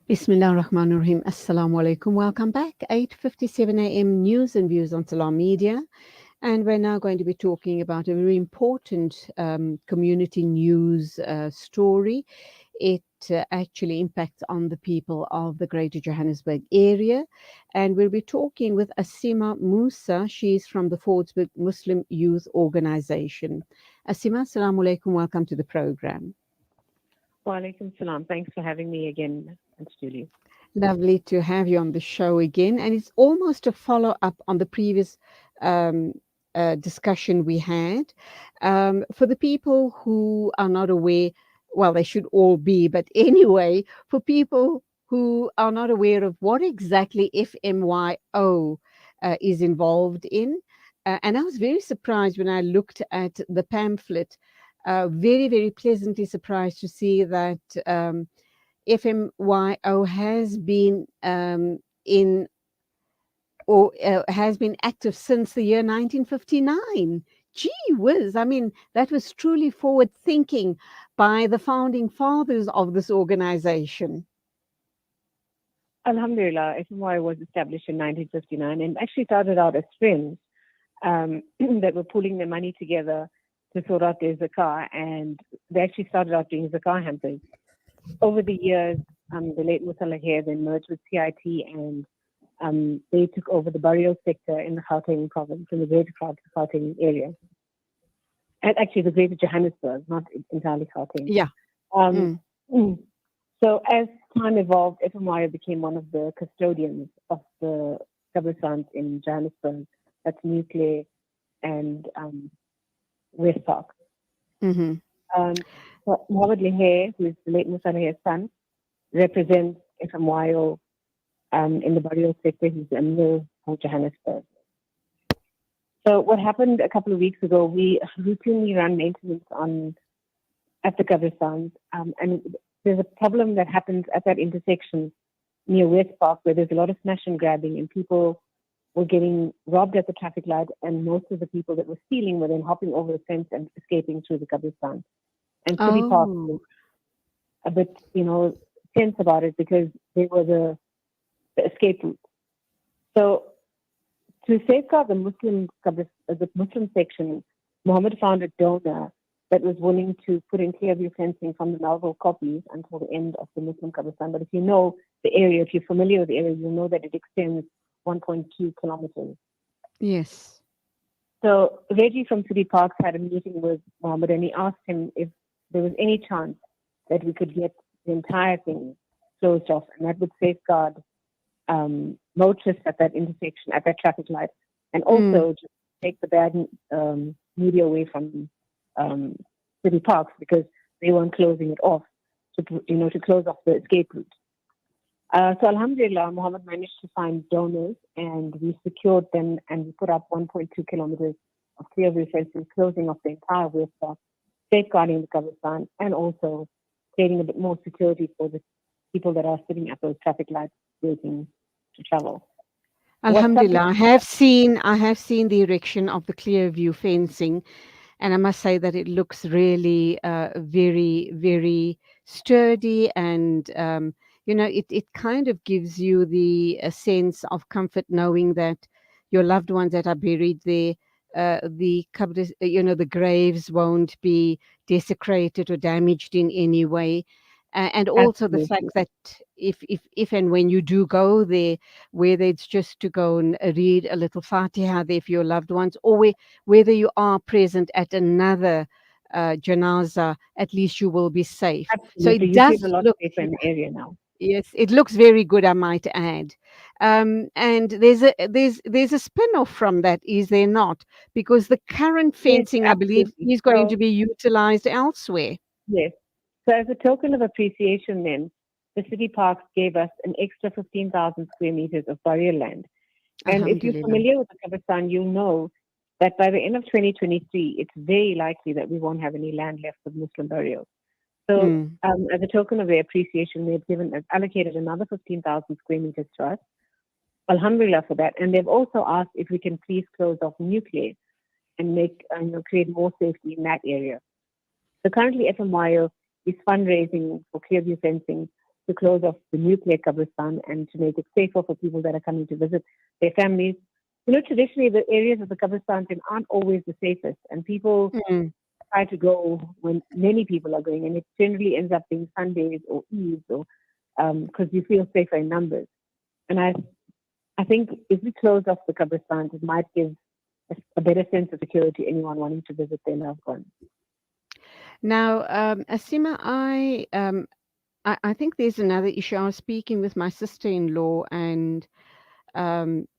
Bismillah ar-Rahman ar-Rahim. Assalamu alaikum. Welcome back. 8:57 a.m. news and views on Salam Media. And we're now going to be talking about a very important community news story. It actually impacts on the people of the Greater Johannesburg area. And we'll be talking with Asima Musa. She's from the Fordsburg Muslim Youth Organization. Asima, assalamu alaikum. Welcome to the program. Wa alaikum salam. Thanks for having me again, Aunt Julie. Lovely to have you on the show again. And it's almost a follow-up on the previous discussion we had. For the people who are not aware, well, they should all be, but anyway, for people who are not aware of what exactly FMYO is involved in, and I was very surprised when I looked at the pamphlet, very, very pleasantly surprised to see that FMYO has been has been active since the year 1959. Gee whiz, I mean, that was truly forward thinking by the founding fathers of this organization. Alhamdulillah, FMYO was established in 1959 and actually started out as friends that were pulling their money together to sort out their zakah, and they actually started out doing zakah hampers. Over the years, the late Musalla here then merged with CIT, and they took over the burial sector in the Gauteng province, in the greater Gauteng area. And actually the greater Johannesburg, not entirely Gauteng. Yeah. So as time evolved, FMYO became one of the custodians of the Qabristans in Johannesburg. That's Nuclear and Westpark. Mm-hmm. So Mohammed Leher, who is the late Musa Leher's son, represents FMYO in the burial sector. He's the Emir of Johannesburg. So what happened a couple of weeks ago, we routinely run maintenance at the Qabristans, and there's a problem that happens at that intersection near Westpark where there's a lot of smash and grabbing, and people were getting robbed at the traffic light, and most of the people that were stealing were then hopping over the fence and escaping through the Qabristan. And City Park was a bit, tense about it because they were the escape route. So to safeguard the Muslim section, Mohammed found a donor that was willing to put in clear-view fencing from the Melville copies until the end of the Muslim Qabristan. But if you know the area, if you're familiar with the area, you'll know that it extends 1.2 kilometers. Yes. So Reggie from City Parks had a meeting with Mohammed, and he asked him if there was any chance that we could get the entire thing closed off, and that would safeguard motorists at that intersection, at that traffic light, and also just take the bad media away from City Parks because they weren't closing it off to close off the escape route. So Alhamdulillah, Mohammed managed to find donors, and we secured them, and we put up 1.2 kilometers of clear-view fencing, closing off the entire Westpark, safeguarding the Qabristan, and also creating a bit more security for the people that are sitting at those traffic lights waiting to travel. Alhamdulillah, I have seen the erection of the clear view fencing, and I must say that it looks really very, very sturdy, and it kind of gives you the sense of comfort knowing that your loved ones that are buried there, the graves won't be desecrated or damaged in any way. And also the fact that if and when you do go there, whether it's just to go and read a little Fatiha there for your loved ones, or whether you are present at another janaza, at least you will be safe. Absolutely. So it you does feel a lot look safer in the area now. Yes, it looks very good, I might add. And there's a spin-off from that, is there not? Because the current fencing, Yes, I believe, is going to be utilized elsewhere. Yes. So as a token of appreciation then, the City Parks gave us an extra 15,000 square meters of burial land. And if you're familiar with the Qabristan, you'll know that by the end of 2023, it's very likely that we won't have any land left for Muslim burials. So as a token of their appreciation, they've allocated another 15,000 square meters to us. Alhamdulillah for that. And they've also asked if we can please close off Nuclear and create more safety in that area. So currently FMYO is fundraising for Clearview Fencing to close off the nuclear Kabristan and to make it safer for people that are coming to visit their families. Traditionally, the areas of the Kabristan aren't always the safest, and people try to go when many people are going, and it generally ends up being Sundays or Eves, or because you feel safer in numbers. And I think if we close off the Kabristan, it might give a better sense of security to anyone wanting to visit their loved ones. Now, Asima, I think there's another issue. I was speaking with my sister-in-law, and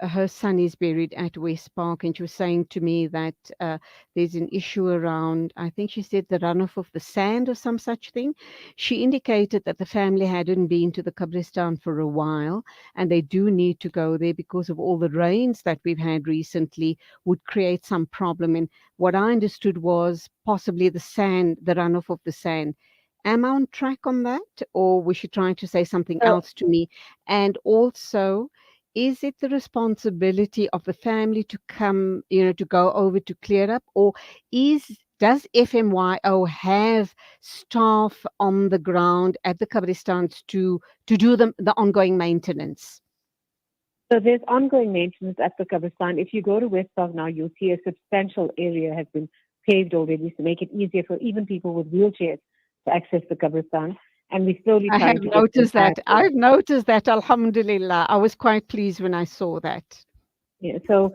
her son is buried at Westpark, and she was saying to me that there's an issue around, I think she said, the runoff of the sand or some such thing. She indicated that the family hadn't been to the Kabristan for a while, and they do need to go there because of all the rains that we've had recently would create some problem. And what I understood was possibly the sand, the runoff of the sand. Am I on track on that, or was she trying to say something else to me? And also, is it the responsibility of the family to come, to go over to clear up, or does FMYO have staff on the ground at the Kabristans to do the ongoing maintenance? So there's ongoing maintenance at the Kabristan. If you go to Westpark now, you'll see a substantial area has been paved already to make it easier for even people with wheelchairs to access the Kabristan. And we slowly I trying have to noticed that. I've noticed that, alhamdulillah. I was quite pleased when I saw that. Yeah, so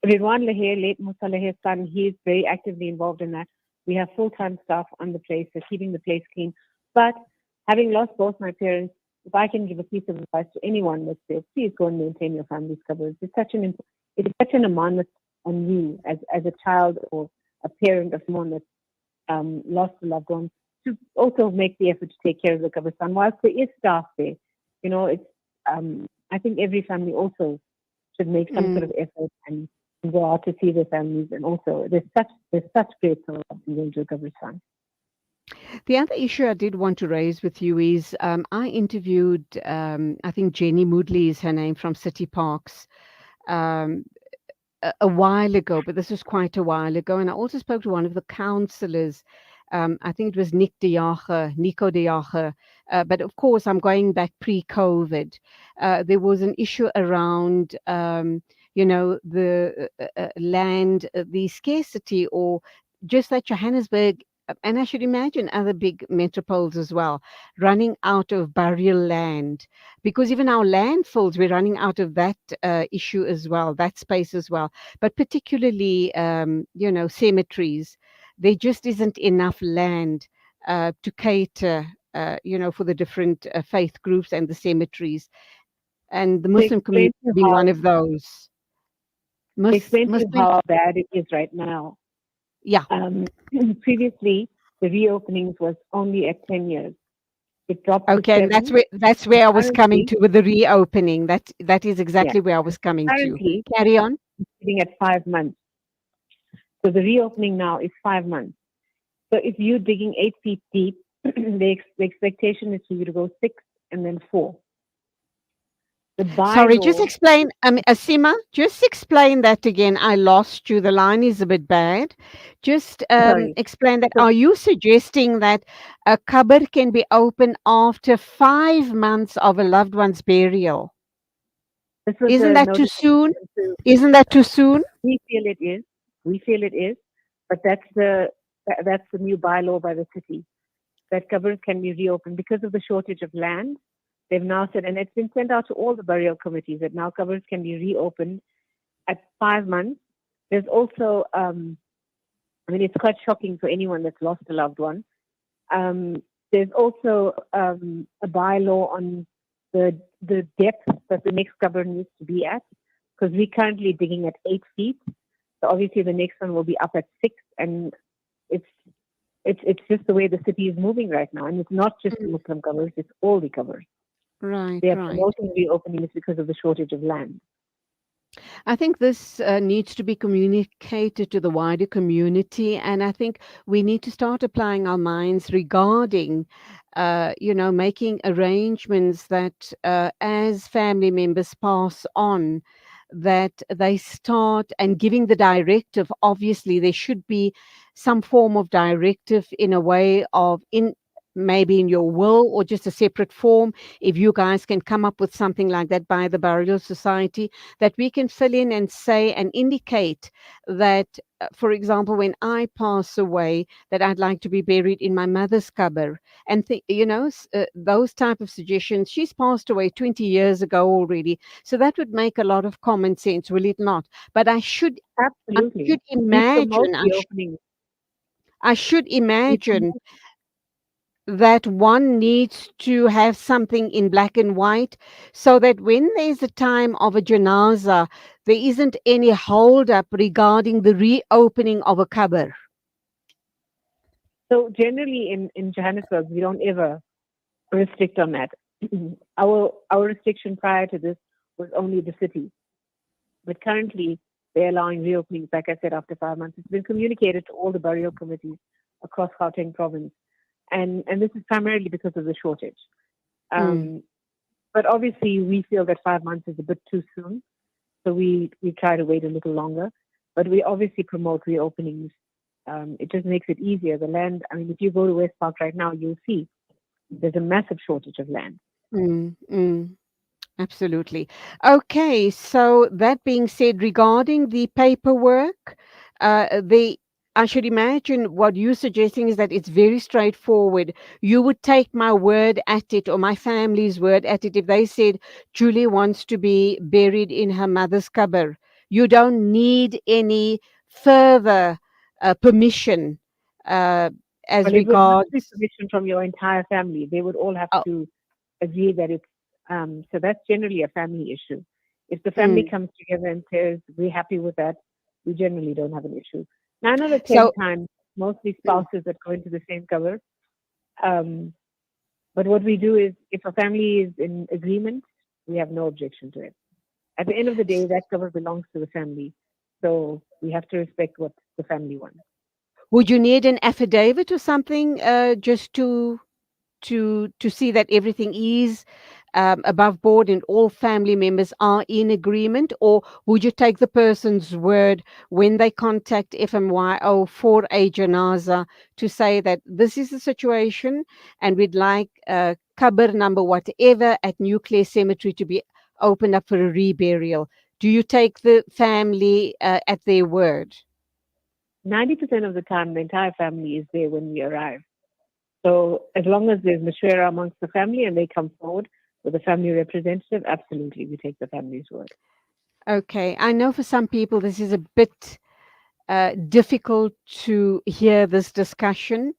Ridwan Laher, late Musa Laher's son, he is very actively involved in that. We have full-time staff on the place, so keeping the place clean. But having lost both my parents, if I can give a piece of advice to anyone that's there, please go and maintain your family's cupboards. It's such an amanat on you as a child or a parent of someone that's lost a loved one, to also make the effort to take care of the Kabristan. Whilst there is staff there, it's I think every family also should make some sort of effort and go out to see their families. And also, there's such great love in going to Kabristan. The other issue I did want to raise with you is I interviewed, I think Jenny Moodley is her name, from City Parks, a while ago, but this was quite a while ago. And I also spoke to one of the councillors. I think it was Nico de Jager. But of course, I'm going back pre-COVID. There was an issue around, the land, the scarcity, or just that Johannesburg, and I should imagine other big metropoles as well, running out of burial land, because even our landfills, we're running out of that issue as well, that space as well. But particularly, cemeteries, there just isn't enough land to cater, for the different faith groups and the cemeteries, and the Muslim community being one of those. Explain to you how bad it is right now. Yeah. Previously, the reopenings was only at 10 years. It dropped. Okay, and that's where I was coming to with the reopening. That is exactly where I was coming to. Carry on. It's sitting at 5 months. So the reopening now is 5 months. So if you're digging 8 feet deep, the expectation is for you to go 6 and then 4. Sorry, just explain, Asima, just explain that again. I lost you. The line is a bit bad. Just explain that. Are you suggesting that a cupboard can be opened after 5 months of a loved one's burial? Isn't that too soon? Isn't that too soon? We feel it is. But that's the new bylaw by the city, that cupboards can be reopened because of the shortage of land. They've now said, and it's been sent out to all the burial committees, that now cupboards can be reopened at 5 months. There's also, it's quite shocking for anyone that's lost a loved one. There's also a bylaw on the depth that the next cupboard needs to be at, because we're currently digging at 8 feet. So obviously the next one will be up at 6, and it's just the way the city is moving right now. And it's not just the Muslim cupboards, it's all the cupboards. Right, they are promoting reopening is because of the shortage of land. I think this needs to be communicated to the wider community, and I think we need to start applying our minds regarding, making arrangements that as family members pass on, that they start and giving the directive. Obviously, there should be some form of directive in a way of maybe in your will or just a separate form, if you guys can come up with something like that by the Burial Society, that we can fill in and say and indicate that, for example, when I pass away, that I'd like to be buried in my mother's cupboard, and those type of suggestions. She's passed away 20 years ago already, so that would make a lot of common sense, will it not? But I Absolutely. should We promote imagine, reopening. I should We imagine promote, that one needs to have something in black and white, so that when there's a time of a janaza, there isn't any hold up regarding the reopening of a cupboard. so generally in Johannesburg, we don't ever restrict on that. Our restriction prior to this was only the city, but currently they're allowing reopenings, like I said, after 5 months. It's been communicated to all the burial committees across Gauteng province, and this is primarily because of the shortage. Mm. Um, but obviously, we feel that 5 months is a bit too soon, so we try to wait a little longer. But we obviously promote reopenings. It just makes it easier. The land, I mean, if you go to Westpark right now, you'll see there's a massive shortage of land. Mm. Mm. Absolutely. Okay, so that being said, regarding the paperwork, the I should imagine what you're suggesting is that it's very straightforward. You would take my word at it, or my family's word at it, if they said Julie wants to be buried in her mother's cupboard. You don't need any further permission uh, as Well, it would must be regards. permission from your entire family. They would all have Oh, to agree that it's so that's generally a family issue. If the family mm. comes together and says we're happy with that, we generally don't have an issue. 9 out of 10 So, times, mostly mm, spouses that go into the same cover. Um, but what we do is, if a family is in agreement, we have no objection to it. At the end of the day, that cover belongs to the family, so we have to respect what the family wants. would you need an affidavit or something, just to see that everything is above board and all family members are in agreement, or would you take the person's word when they contact FMYO for a janaza to say that this is the situation and we'd like cupboard number whatever at Nuclear Cemetery to be opened up for a reburial? Do you take the family at their word? 90% of the time, the entire family is there when we arrive. So as long as there's mashwara amongst the family and they come forward with a family representative, absolutely, we take the family's word. Okay, I know for some people this is a bit difficult to hear this discussion.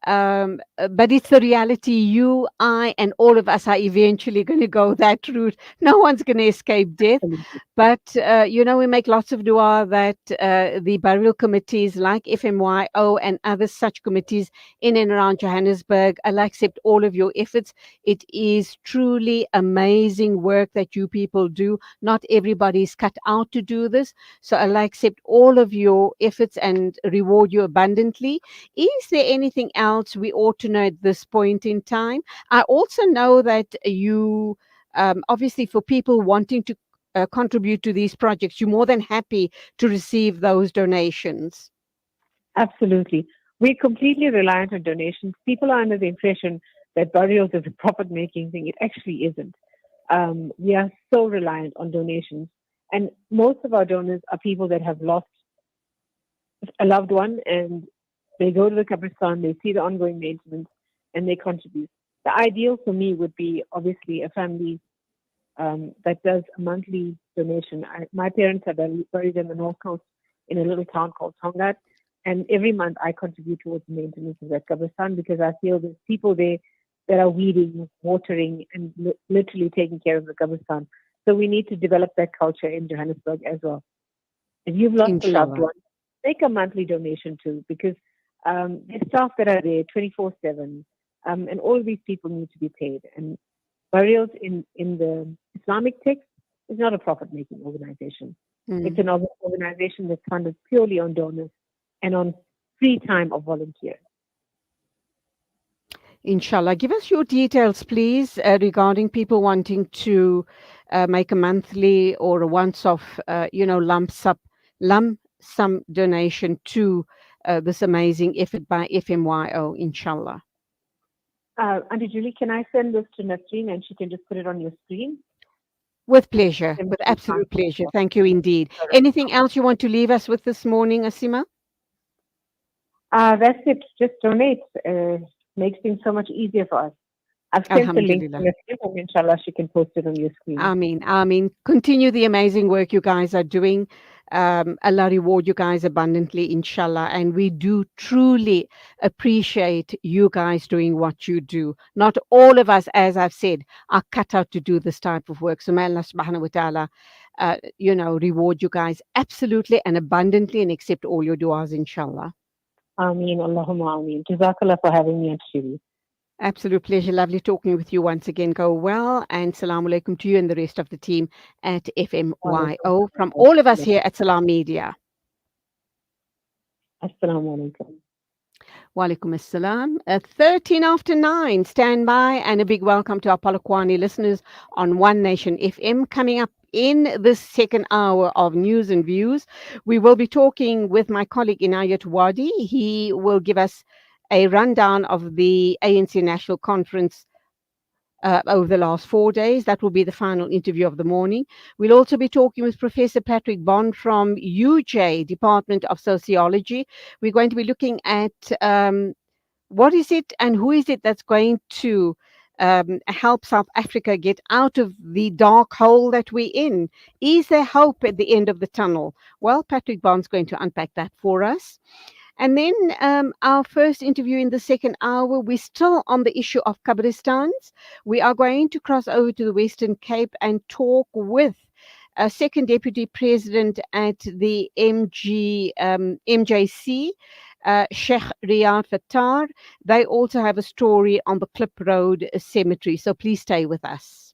But it's the reality. You, I, and all of us are eventually going to go that route. No one's going to escape death. Absolutely. But, we make lots of dua that the burial committees like FMYO and other such committees in and around Johannesburg, Allah accept all of your efforts. It is truly amazing work that you people do. Not everybody is cut out to do this. So Allah accept all of your efforts and reward you abundantly. Is there anything else we ought to know at this point in time? I also know that you, obviously, for people wanting to contribute to these projects, you're more than happy to receive those donations. Absolutely. We're completely reliant on donations. People are under the impression that burials is a profit making thing. It actually isn't. We are so reliant on donations. And most of our donors are people that have lost a loved one and they go to the Kabristan, they see the ongoing maintenance, and they contribute. The ideal for me would be obviously a family that does a monthly donation. My parents are buried in the North Coast in a little town called Tongat, and every month I contribute towards the maintenance of that Kabristan because I feel there's people there that are weeding, watering, and literally taking care of the Kabristan. So we need to develop that culture in Johannesburg as well. If you've lost a loved Inshallah. one, make a monthly donation too, because there's staff that are there 24/7, and all of these people need to be paid. And burials in the Islamic text is not a profit-making organization. It's Mm. an organization that's funded purely on donors and on free time of volunteers. Inshallah. Give us your details, please, regarding people wanting to make a monthly or a once-off, lump sum donation to this amazing effort by FMYO, inshallah. Auntie Julie, can I send this to Nasreen and she can just put it on your screen? With pleasure, with absolute pleasure. Thank you indeed. Anything else you want to leave us with this morning, Asima? That's it. Just donate. Makes things so much easier for us. I've sent the link to Alhamdulillah. Nasreen and inshallah she can post it on your screen. Ameen. Continue the amazing work you guys are doing. Allah reward you guys abundantly, inshallah. And we do truly appreciate you guys doing what you do. Not all of us, as I've said, are cut out to do this type of work. So may Allah subhanahu wa ta'ala, reward you guys absolutely and abundantly and accept all your du'as, inshallah. Ameen. Allahumma ameen. Jazakallah for having me, Auntie Julie. Absolute pleasure. Lovely talking with you once again. Go well. And salaam alaikum to you and the rest of the team at FMYO from all of us here at Salam Media. Assalamu alaikum. Walaikum assalam. 13 after 9. Stand by and a big welcome to our Polokwane listeners on One Nation FM. Coming up in this second hour of news and views, we will be talking with my colleague Inayat Wadi. He will give us a rundown of the ANC National Conference over the last 4 days. That will be the final interview of the morning. We'll also be talking with Professor Patrick Bond from UJ, Department of Sociology. We're going to be looking at what is it and who is it that's going to help South Africa get out of the dark hole that we're in. Is there hope at the end of the tunnel? Well, Patrick Bond's going to unpack that for us. And then our first interview in the second hour, we're still on the issue of Qabristans. We are going to cross over to the Western Cape and talk with a second deputy president at the MJC, Sheikh Riyad Fattar. They also have a story on the Klip Road Cemetery. So please stay with us.